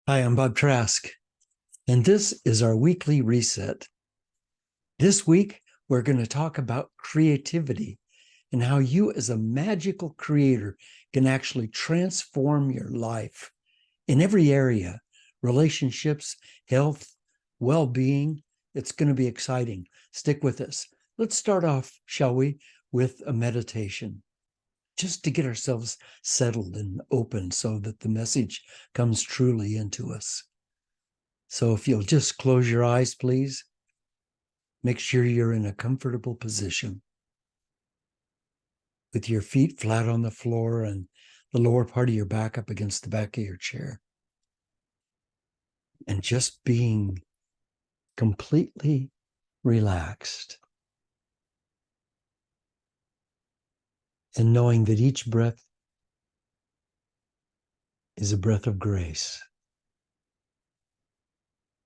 Hi, I'm Bob Trask, and this is our weekly reset. This week, we're going to talk about creativity and how you, as a magical creator, can actually transform your life in every area: relationships, health, well being. It's going to be exciting. Stick with us. Let's start off, shall we, with a meditation, just to get ourselves settled and open so that the message comes truly into us. So if you'll just close your eyes, please, make sure you're in a comfortable position with your feet flat on the floor and the lower part of your back up against the back of your chair. And just being completely relaxed and knowing that each breath is a breath of grace,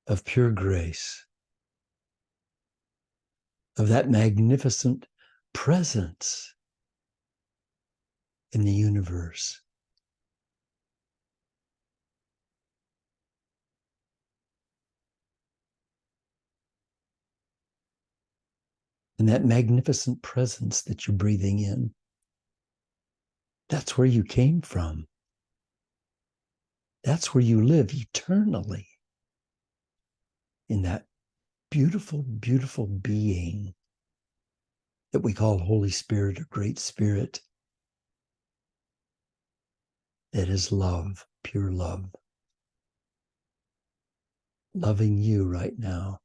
of pure grace, of that magnificent presence in the universe. And that magnificent presence that you're breathing in, that's where you came from. That's where you live eternally, in that beautiful, beautiful being that we call Holy Spirit or Great Spirit, that is love, pure love, loving you right now.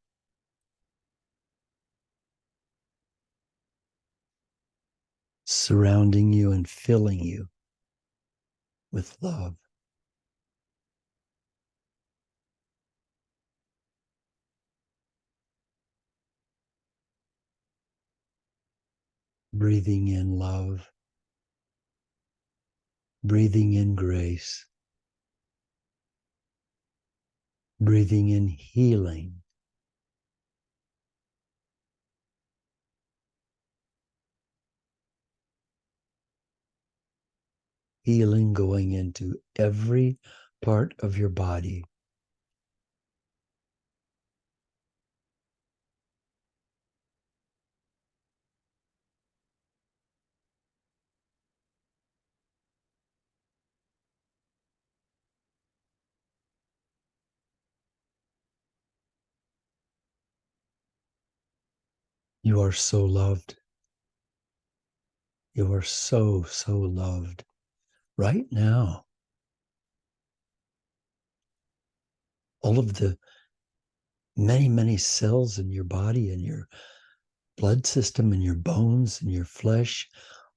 Surrounding you and filling you with love. Breathing in love, breathing in grace, breathing in healing, healing going into every part of your body. You are so loved. You are so, so loved right now. All of the many, many cells in your body and your blood system and your bones and your flesh,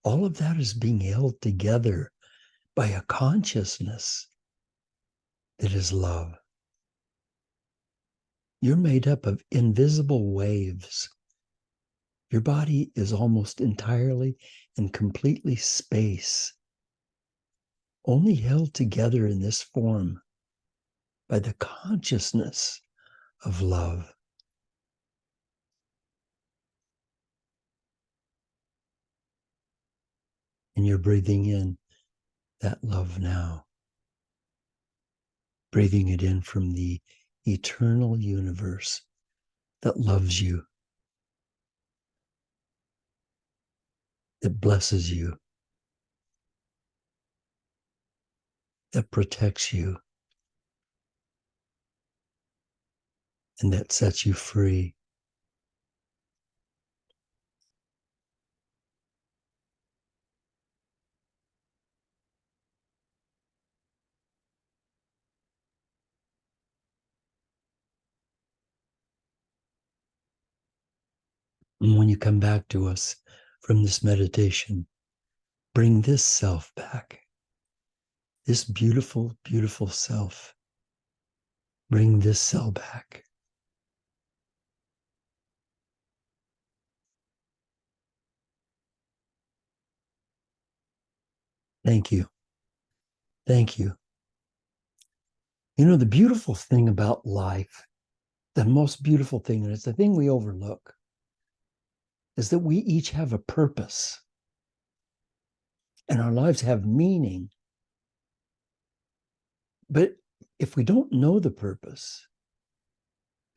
all of that is being held together by a consciousness that is love. You're made up of invisible waves. Your body is almost entirely and completely space, only held together in this form by the consciousness of love. And you're breathing in that love now, breathing it in from the eternal universe that loves you, that blesses you, that protects you, and that sets you free. And when you come back to us from this meditation, bring this self back, this beautiful, beautiful self. Bring this cell back. Thank you. Thank you. You know, the beautiful thing about life, the most beautiful thing, and it's the thing we overlook, is that we each have a purpose and our lives have meaning. But if we don't know the purpose,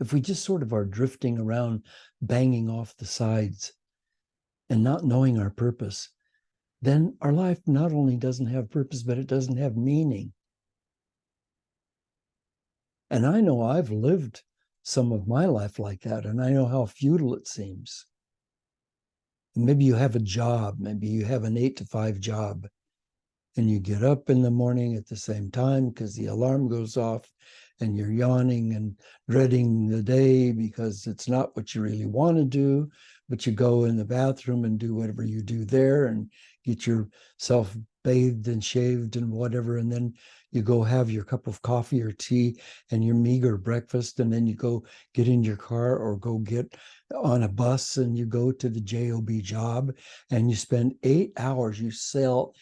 if we just sort of are drifting around, banging off the sides and not knowing our purpose, then our life not only doesn't have purpose, but it doesn't have meaning. And I know I've lived some of my life like that, and I know how futile it seems. Maybe you have a job, maybe you have an 8 to 5 job, and you get up in the morning at the same time because the alarm goes off and you're yawning and dreading the day because it's not what you really want to do, but you go in the bathroom and do whatever you do there and get yourself bathed and shaved and whatever, and then you go have your cup of coffee or tea and your meager breakfast, and then you go get in your car or go get on a bus and you go to the job and you spend 8 hours. You sell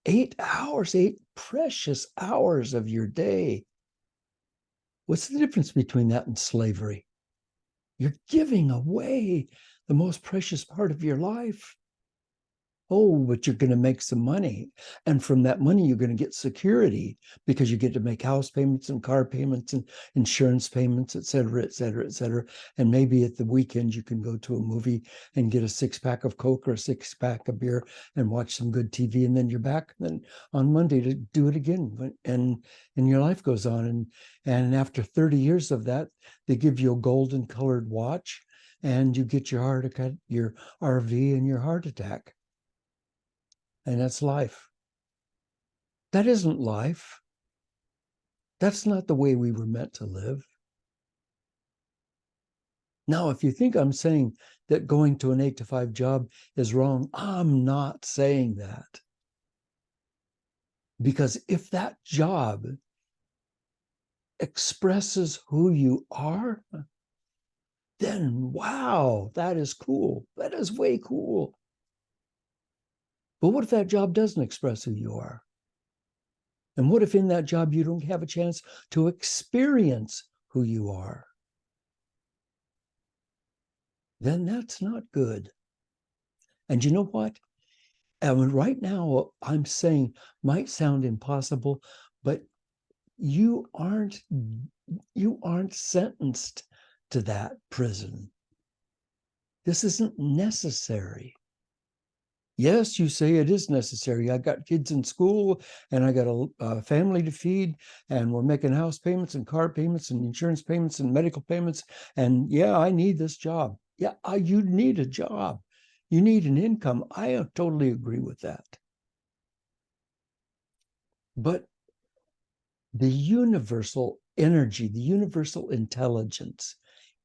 8 hours, 8 precious hours of your day. What's the difference between that and slavery? You're giving away the most precious part of your life. Oh, but you're going to make some money. And from that money, you're going to get security because you get to make house payments and car payments and insurance payments, et cetera, et cetera, et cetera. And maybe at the weekend, you can go to a movie and get a 6-pack of Coke or a 6-pack of beer and watch some good TV. And then you're back then on Monday to do it again. And your life goes on. And after 30 years of that, they give you a golden colored watch and you get your your RV and your heart attack. And that's life. That isn't life. That's not the way we were meant to live. Now, if you think I'm saying that going to an 8 to 5 job is wrong, I'm not saying that. Because if that job expresses who you are, then wow, that is cool. That is way cool. But what if that job doesn't express who you are? And what if in that job you don't have a chance to experience who you are? Then that's not good. And you know what? Right now, I'm saying might sound impossible, but you aren't sentenced to that prison. This isn't necessary. Yes, you say it is necessary. I got kids in school and I got a family to feed, and we're making house payments and car payments and insurance payments and medical payments. And yeah, I need this job. Yeah, you need a job. You need an income. I totally agree with that. But the universal energy, the universal intelligence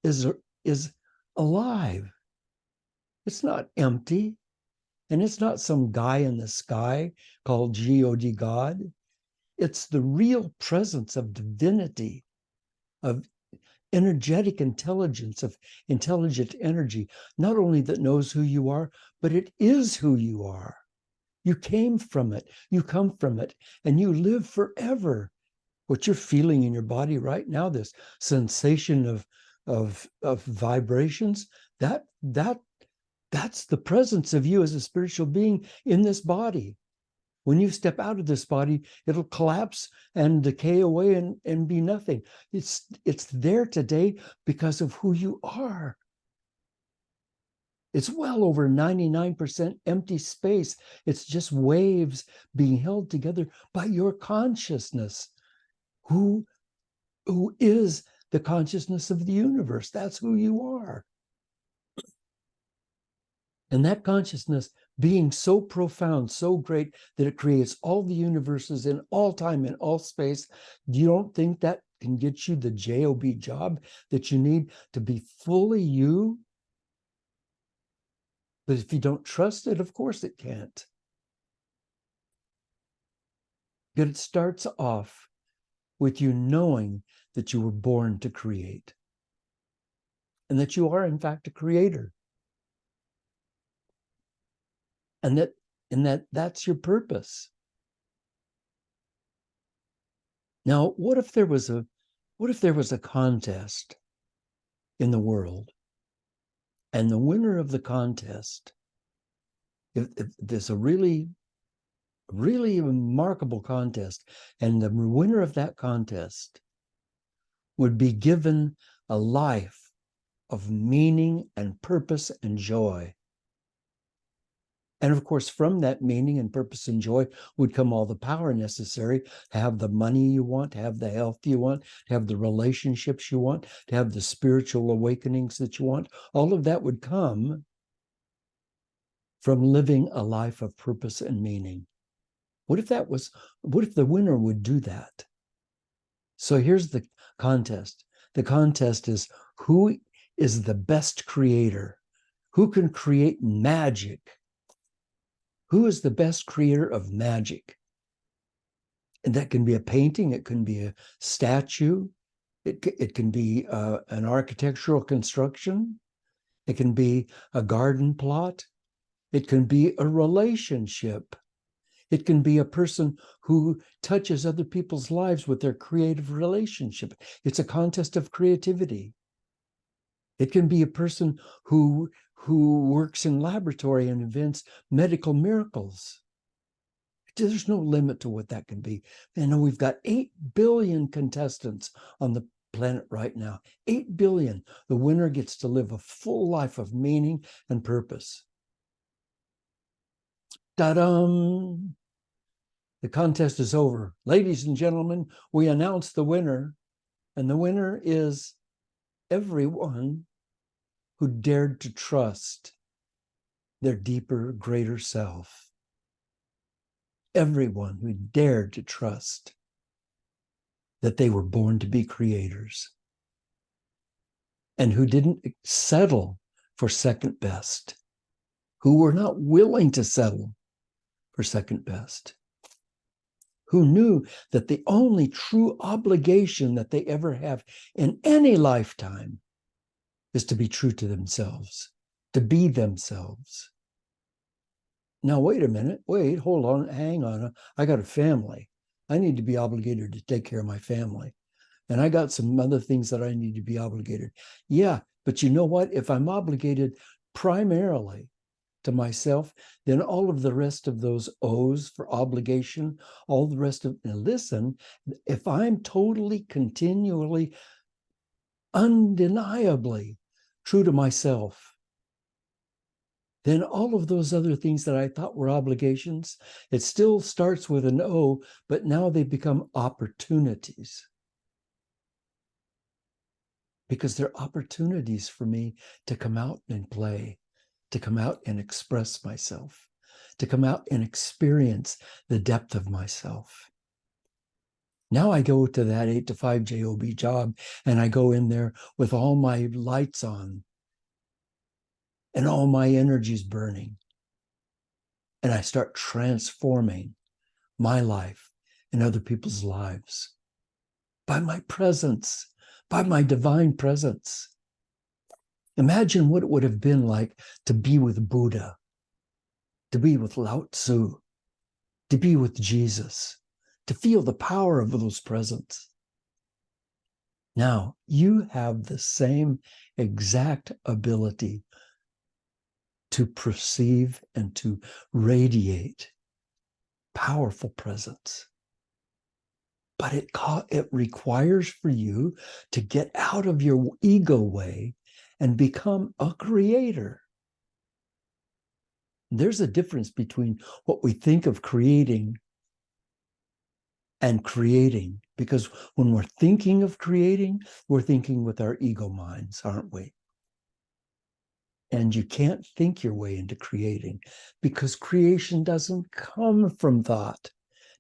is alive. It's not empty. And it's not some guy in the sky called God, God. It's the real presence of divinity, of energetic intelligence, of intelligent energy, not only that knows who you are, but it is who you are. You came from it, you come from it, and you live forever. What you're feeling in your body right now, this sensation of vibrations, that's the presence of you as a spiritual being in this body. When you step out of this body, it'll collapse and decay away and be nothing. It's there today because of who you are. It's well over 99% empty space. It's just waves being held together by your consciousness, who is the consciousness of the universe. That's who you are. And that consciousness being so profound, so great that it creates all the universes in all time, in all space, you don't think that can get you the job that you need to be fully you? But if you don't trust it, of course it can't. But it starts off with you knowing that you were born to create and that you are, in fact, a creator. And that's your purpose. Now, what if there was a contest in the world, and the winner of the contest, if there's a really really remarkable contest. And the winner of that contest would be given a life of meaning and purpose and joy. And of course, from that meaning and purpose and joy would come all the power necessary to have the money you want, to have the health you want, to have the relationships you want, to have the spiritual awakenings that you want. All of that would come from living a life of purpose and meaning. What if the winner would do that? So here's the contest. The contest is who is the best creator? Who can create magic? Who is the best creator of magic? And that can be a painting, it can be a statue, it can be an architectural construction, it can be a garden plot, it can be a relationship, it can be a person who touches other people's lives with their creative relationship. It's a contest of creativity. It can be a person who works in laboratory and invents medical miracles. There's no limit to what that can be. And we've got 8 billion contestants on the planet right now. 8 billion. The winner gets to live a full life of meaning and purpose. Ta-dum! The contest is over. Ladies and gentlemen, we announce the winner, and the winner is everyone who dared to trust their deeper, greater self. Everyone who dared to trust that they were born to be creators and who didn't settle for second best, who were not willing to settle for second best, who knew that the only true obligation that they ever have in any lifetime is to be true to themselves, to be themselves. Now, wait a minute. Wait, hold on. Hang on. I got a family. I need to be obligated to take care of my family. And I got some other things that I need to be obligated. Yeah, but you know what? If I'm obligated primarily to myself, then all of the rest of those O's for obligation, all the rest of, now listen, if I'm totally, continually, undeniably true to myself, then all of those other things that I thought were obligations, it still starts with an O, but now they become opportunities. Because they're opportunities for me to come out and play, to come out and express myself, to come out and experience the depth of myself. Now I go to that 8 to 5 job job, and I go in there with all my lights on and all my energies burning. And I start transforming my life and other people's lives by my presence, by my divine presence. Imagine what it would have been like to be with Buddha, to be with Lao Tzu, to be with Jesus, to feel the power of those presence. Now, you have the same exact ability to perceive and to radiate powerful presence. But it requires for you to get out of your ego way and become a creator. There's a difference between what we think of creating and creating, because when we're thinking of creating, we're thinking with our ego minds, aren't we? And you can't think your way into creating, because creation doesn't come from thought,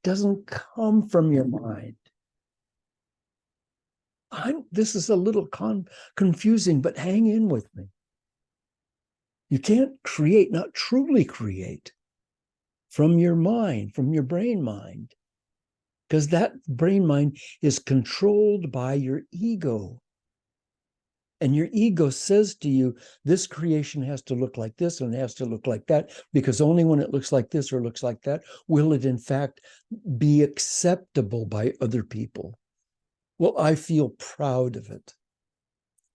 doesn't come from your mind. This is a little confusing, but hang in with me. You can't create, not truly create, from your mind, from your brain mind, because that brain mind is controlled by your ego. And your ego says to you, this creation has to look like this and it has to look like that, because only when it looks like this or looks like that will it in fact be acceptable by other people. Well, I feel proud of it.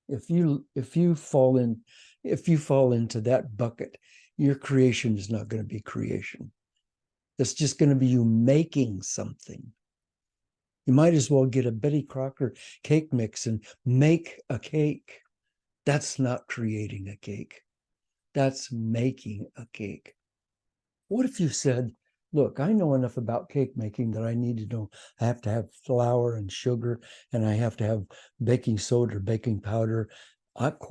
If you fall into that bucket, your creation is not going to be creation. It's just going to be you making something. You might as well get a Betty Crocker cake mix and make a cake. That's not creating a cake. That's making a cake. What if you said, look, I know enough about cake making that I need to know I have to have flour and sugar, and I have to have baking soda or baking powder.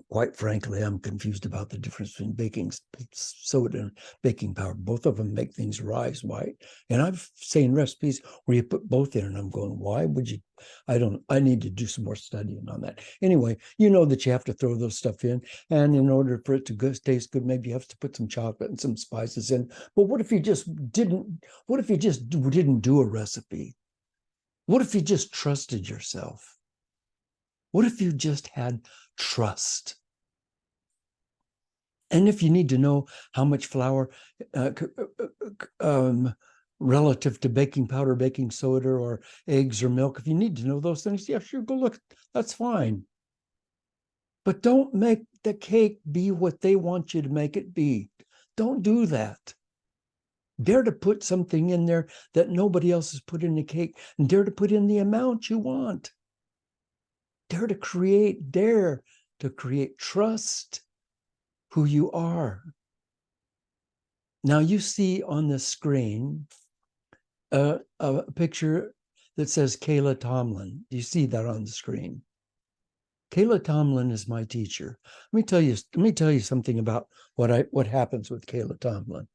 Quite frankly, I'm confused about the difference between baking soda and baking powder. Both of them make things rise, right? And I've seen recipes where you put both in, and I'm going, why would you? I need to do some more studying on that. Anyway, you know that you have to throw those stuff in. And in order for it to taste good, maybe you have to put some chocolate and some spices in. But what if you just didn't? What if you just didn't do a recipe? What if you just trusted yourself? What if you just had trust? And if you need to know how much flour relative to baking powder, baking soda, or eggs or milk, if you need to know those things, yeah, sure, go look. That's fine. But don't make the cake be what they want you to make it be. Don't do that. Dare to put something in there that nobody else has put in the cake, and dare to put in the amount you want. Dare to create trust who you are. Now you see on the screen a picture that says Kayla Tomlin. Do you see that on the screen? Kayla Tomlin is my teacher. Let me tell you something about what happens with Kayla Tomlin.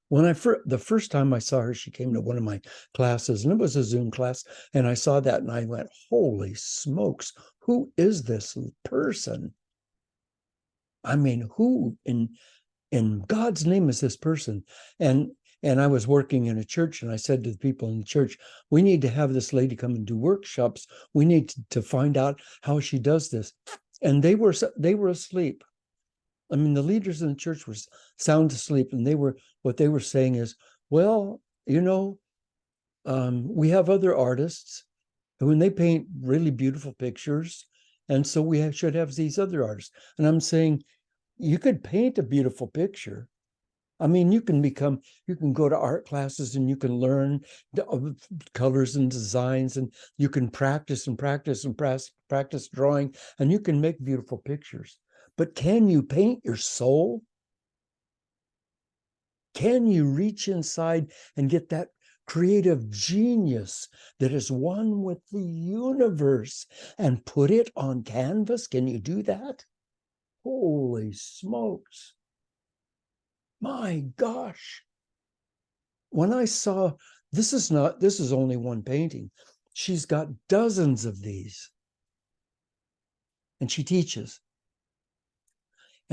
When the first time I saw her, she came to one of my classes, and it was a Zoom class, and I saw that and I went, holy smokes, who is this person? I mean, who in God's name is this person? And I was working in a church, and I said to the people in the church, we need to have this lady come and do workshops. We need to find out how she does this. And they were asleep. I mean, the leaders in the church were sound asleep, and what they were saying is, well, we have other artists who, and they paint really beautiful pictures, and so we should have these other artists. And I'm saying, you could paint a beautiful picture. I mean, you can go to art classes and you can learn the colors and designs, and you can practice and practice and practice drawing, and you can make beautiful pictures. But can you paint your soul? Can you reach inside and get that creative genius that is one with the universe and put it on canvas? Can you do that? Holy smokes. My gosh. When I saw, this is only one painting. She's got dozens of these. And she teaches.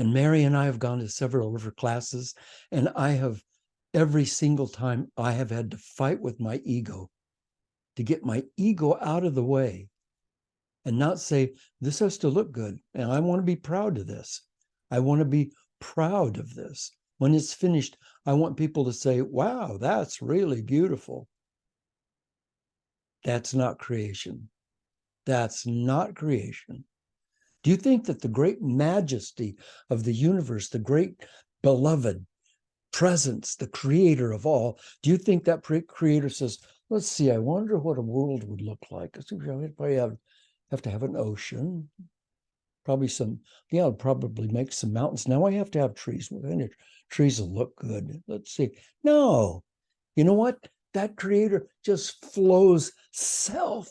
And Mary and I have gone to several of her classes, and every single time I have had to fight with my ego to get my ego out of the way and not say, this has to look good. And I want to be proud of this. I want to be proud of this. When it's finished, I want people to say, wow, that's really beautiful. That's not creation. That's not creation. Do you think that the great majesty of the universe, the great beloved presence, the creator of all, do you think that creator says, let's see, I wonder what a world would look like? I probably have to have an ocean, probably probably make some mountains. Now I have to have trees. Trees will look good. Let's see. No, you know what? That creator just flows self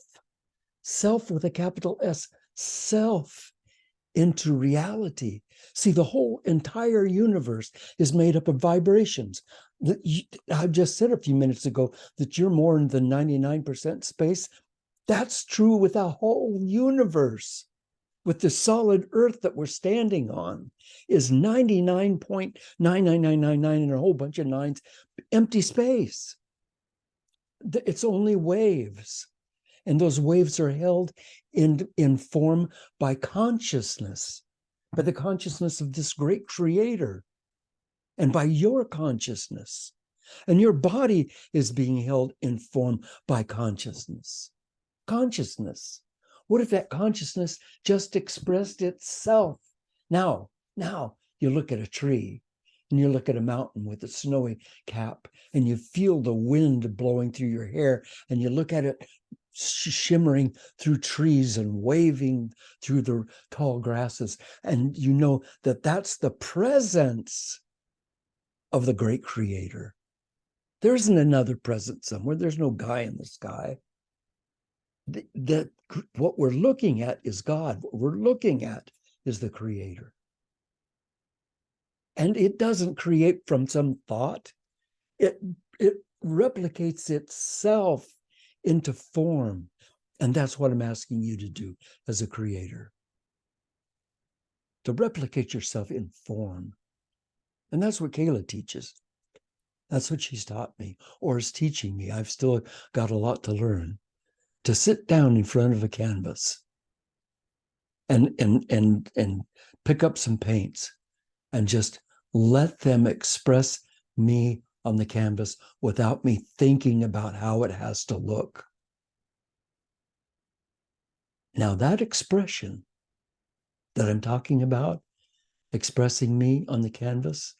with a capital S, self into reality. See, the whole entire universe is made up of vibrations. I just said a few minutes ago that you're more than 99% space. That's true with the whole universe. With the solid earth that we're standing on is 99.99999 and a whole bunch of nines, empty space. It's only waves. And those waves are held in form by consciousness, by the consciousness of this great creator, and by your consciousness. And your body is being held in form by consciousness. Consciousness. What if that consciousness just expressed itself? Now, you look at a tree. and you look at a mountain with a snowy cap, and you feel the wind blowing through your hair, and you look at it shimmering through trees and waving through the tall grasses, and you know that that's the presence of the great creator. There isn't another presence somewhere. There's no guy in the sky. That what we're looking at is God. What we're looking at is the creator. And it doesn't create from some thought. It replicates itself into form. And that's what I'm asking you to do as a creator. To replicate yourself in form. And that's what Kayla teaches. That's what she's taught me, or is teaching me. I've still got a lot to learn. To sit down in front of a canvas and pick up some paints and just let them express me on the canvas without me thinking about how it has to look. Now that expression that I'm talking about, expressing me on the canvas,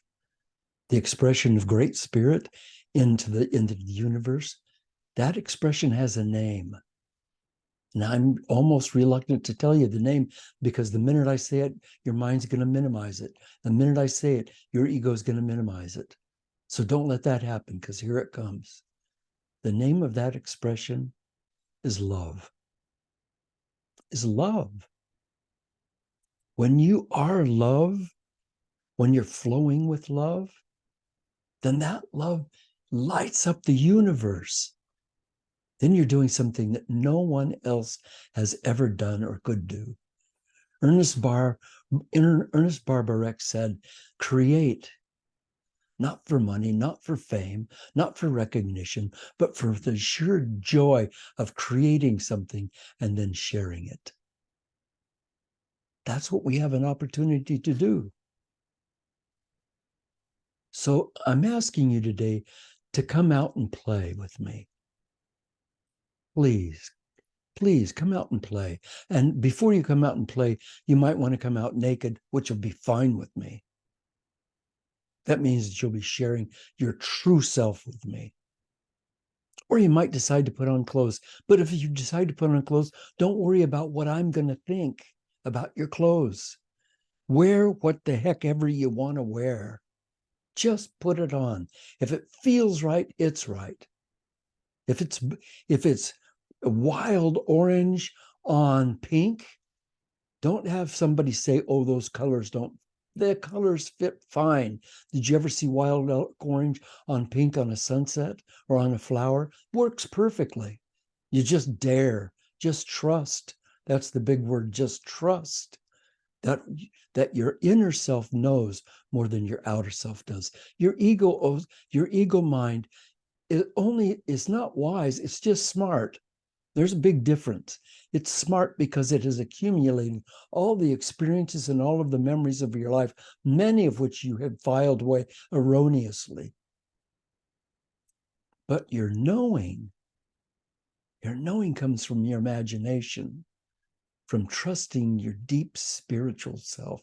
the expression of great spirit into the universe, that expression has a name. And I'm almost reluctant to tell you the name, because the minute I say it, your mind's going to minimize it. The minute I say it, your ego is going to minimize it. So don't let that happen, because here it comes. The name of that expression is love. Is love. When you are love, when you're flowing with love, then that love lights up the universe. Then you're doing something that no one else has ever done or could do. Ernest Barbarek said, create, not for money, not for fame, not for recognition, but for the sheer joy of creating something and then sharing it. That's what we have an opportunity to do. So I'm asking you today to come out and play with me. Please come out and play. And before you come out and play, you might want to come out naked, which will be fine with me. That means that you'll be sharing your true self with me. Or you might decide to put on clothes. But if you decide to put on clothes, don't worry about what I'm going to think about your clothes. Wear what the heck ever you want to wear. Just put it on. If it feels right, it's right. If it's wild orange on pink, don't have somebody say, oh, those colors don't. The colors fit fine. Did you ever see wild orange on pink on a sunset or on a flower? Works perfectly. You just dare, just trust. That's the big word, just trust. That your inner self knows more than your outer self does. Your ego mind, is not wise, it's just smart. There's a big difference. It's smart because it has accumulated all the experiences and all of the memories of your life, many of which you have filed away erroneously. But your knowing comes from your imagination, from trusting your deep spiritual self,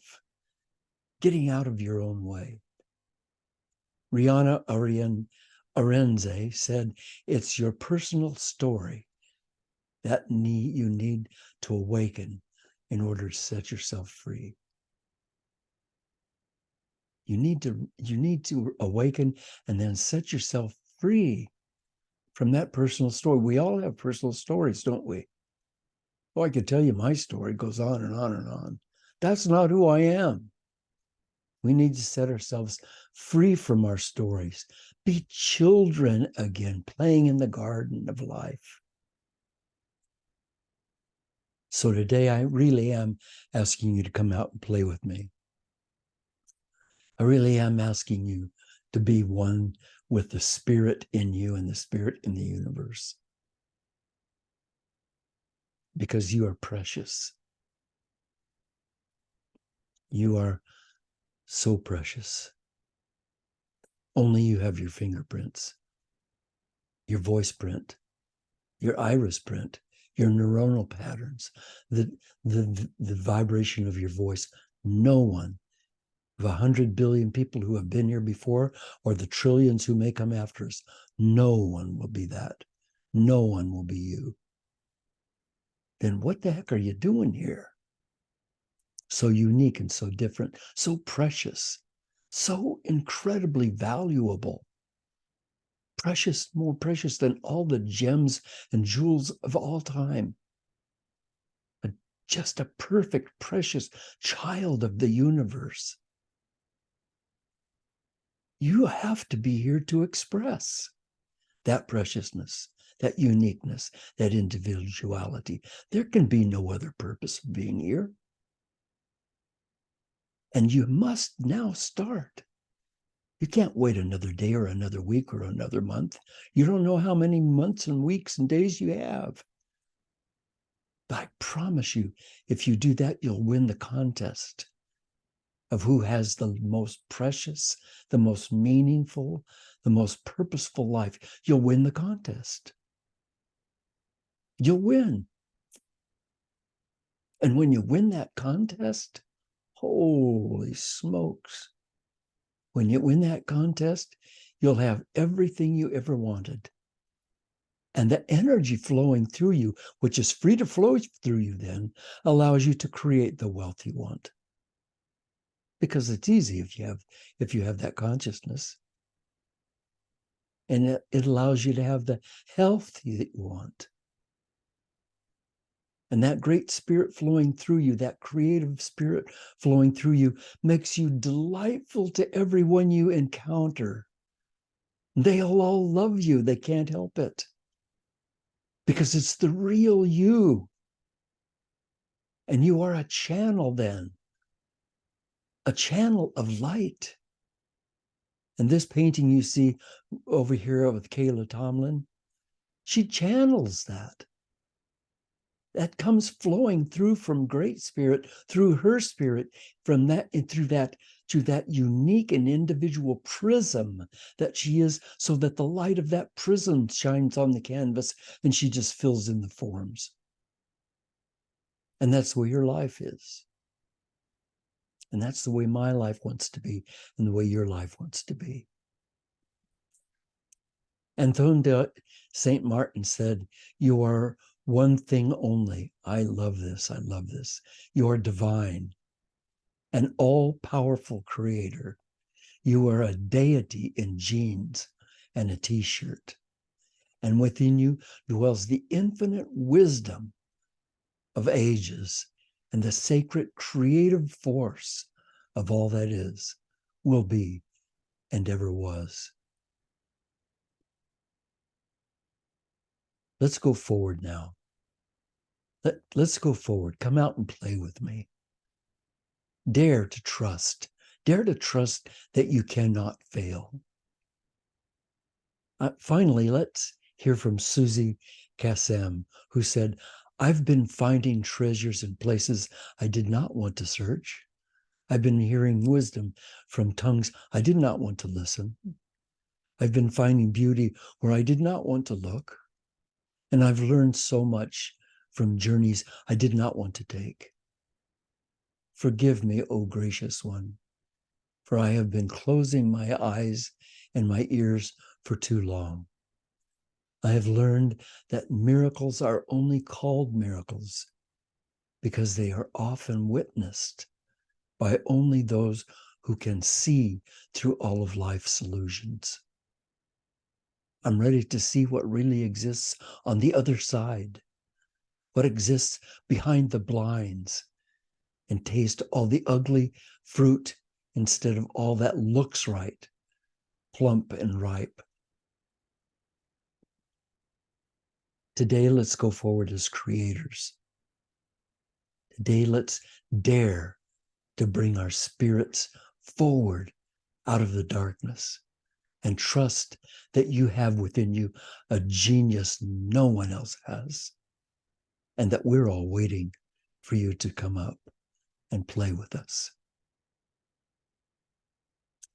getting out of your own way. Rihanna Arenze said, it's your personal story that you need to awaken in order to set yourself free. You need to awaken and then set yourself free from that personal story. We all have personal stories, don't we? Well, I could tell you my story, it goes on and on and on. That's not who I am. We need to set ourselves free from our stories. Be children again, playing in the garden of life. So today I really am asking you to come out and play with me. I really am asking you to be one with the spirit in you and the spirit in the universe. Because you are precious. You are so precious. Only you have your fingerprints, your voice print, your iris print, your neuronal patterns, the vibration of your voice. No one of 100 billion people who have been here before, or the trillions who may come after us, no one will be that. No one will be you. Then what the heck are you doing here? So unique and so different, so precious, so incredibly valuable. Precious, more precious than all the gems and jewels of all time. Just a perfect, precious child of the universe. You have to be here to express that preciousness, that uniqueness, that individuality. There can be no other purpose of being here. And you must now start. You can't wait another day or another week or another month. You don't know how many months and weeks and days you have. But I promise you, if you do that, you'll win the contest of who has the most precious, the most meaningful, the most purposeful life. You'll win the contest. You'll win. And when you win that contest, holy smokes. When you win that contest, you'll have everything you ever wanted. And the energy flowing through you, which is free to flow through you then, allows you to create the wealth you want. Because it's easy if you have that consciousness. And it allows you to have the health that you want. And that great spirit flowing through you, that creative spirit flowing through you, makes you delightful to everyone you encounter. They'll all love you. They can't help it. Because it's the real you. And you are a channel then. A channel of light. And this painting you see over here with Kayla Tomlin, she channels that. That comes flowing through from Great Spirit, through her spirit, from that and through that to that unique and individual prism that she is, so that the light of that prism shines on the canvas and she just fills in the forms. And that's the way your life is. And that's the way my life wants to be, and the way your life wants to be. Antoine de Saint Martin said, "You are one thing only." I love this. I love this. You are divine, an all-powerful creator. You are a deity in jeans and a t-shirt. And within you dwells the infinite wisdom of ages and the sacred creative force of all that is, will be, and ever was. Let's go forward now. Let's go forward. Come out and play with me. Dare to trust. Dare to trust that you cannot fail. Finally, let's hear from Susie Kassem, who said, "I've been finding treasures in places I did not want to search. I've been hearing wisdom from tongues I did not want to listen. I've been finding beauty where I did not want to look. And I've learned so much from journeys I did not want to take. Forgive me, O gracious one, for I have been closing my eyes and my ears for too long. I have learned that miracles are only called miracles because they are often witnessed by only those who can see through all of life's illusions. I'm ready to see what really exists on the other side, what exists behind the blinds, and taste all the ugly fruit instead of all that looks right, plump and ripe. Today, let's go forward as creators. Today, let's dare to bring our spirits forward out of the darkness and trust that you have within you a genius no one else has, and that we're all waiting for you to come up and play with us.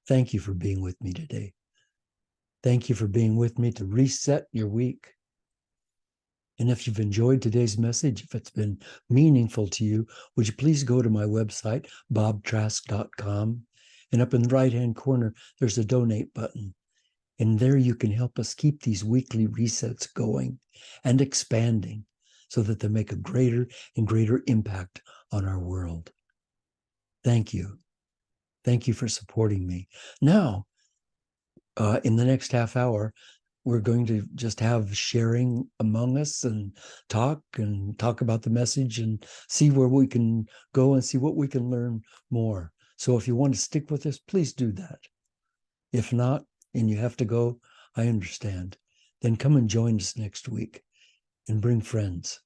Thank you for being with me today. Thank you for being with me to reset your week. And if you've enjoyed today's message, if it's been meaningful to you, would you please go to my website, bobtrask.com, And up in the right-hand corner, there's a donate button. And there you can help us keep these weekly resets going and expanding so that they make a greater and greater impact on our world. Thank you. Thank you for supporting me. Now, in the next half hour, we're going to just have sharing among us and talk about the message and see where we can go and see what we can learn more. So if you want to stick with us, please do that. If not, and you have to go, I understand. Then come and join us next week and bring friends.